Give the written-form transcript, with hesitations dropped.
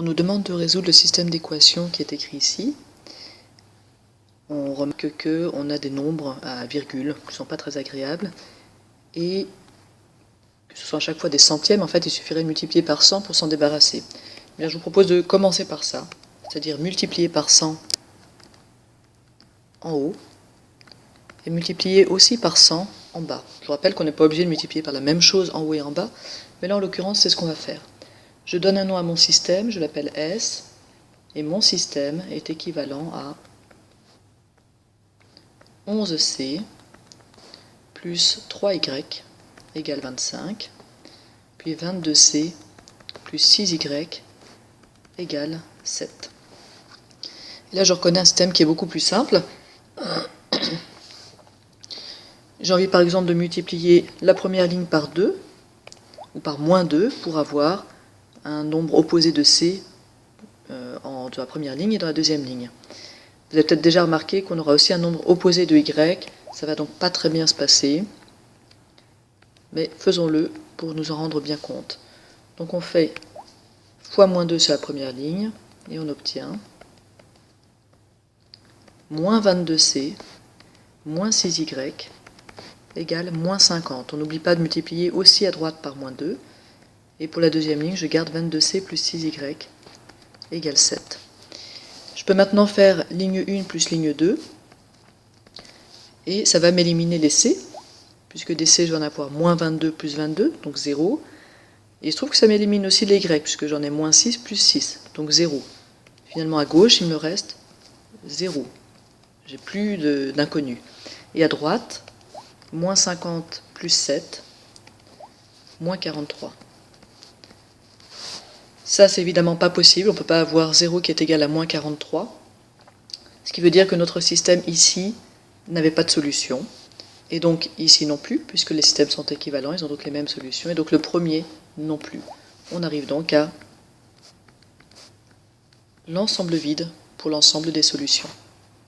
On nous demande de résoudre le système d'équations qui est écrit ici. On remarque qu'on a des nombres à virgule qui ne sont pas très agréables et que ce soit à chaque fois des centièmes, en fait il suffirait de multiplier par 100 pour s'en débarrasser. Bien, je vous propose de commencer par ça, c'est-à-dire multiplier par 100 en haut et multiplier aussi par 100 en bas. Je vous rappelle qu'on n'est pas obligé de multiplier par la même chose en haut et en bas, mais là en l'occurrence c'est ce qu'on va faire. Je donne un nom à mon système, je l'appelle S, et mon système est équivalent à 11C plus 3Y égale 25, puis 22C plus 6Y égale 7. Et là je reconnais un système qui est beaucoup plus simple. J'ai envie par exemple de multiplier la première ligne par 2, ou par moins 2, pour avoir un nombre opposé de C dans la première ligne et dans la deuxième ligne. Vous avez peut-être déjà remarqué qu'on aura aussi un nombre opposé de Y, ça va donc pas très bien se passer, mais faisons-le pour nous en rendre bien compte. Donc on fait fois moins 2 sur la première ligne, et on obtient moins 22C, moins 6Y, égale moins 50. On n'oublie pas de multiplier aussi à droite par moins 2, et pour la deuxième ligne, je garde 22C plus 6Y égale 7. Je peux maintenant faire ligne 1 plus ligne 2, et ça va m'éliminer les C, puisque des C, je vais en avoir moins 22 plus 22, donc 0. Et il se trouve que ça m'élimine aussi les Y, puisque j'en ai moins 6 plus 6, donc 0. Finalement, à gauche, il me reste 0. J'ai plus d'inconnus. Et à droite, moins 50 plus 7, moins 43. Ça, c'est évidemment pas possible, on ne peut pas avoir 0 qui est égal à moins 43, ce qui veut dire que notre système ici n'avait pas de solution, et donc ici non plus, puisque les systèmes sont équivalents, ils ont donc les mêmes solutions, et donc le premier non plus. On arrive donc à l'ensemble vide pour l'ensemble des solutions.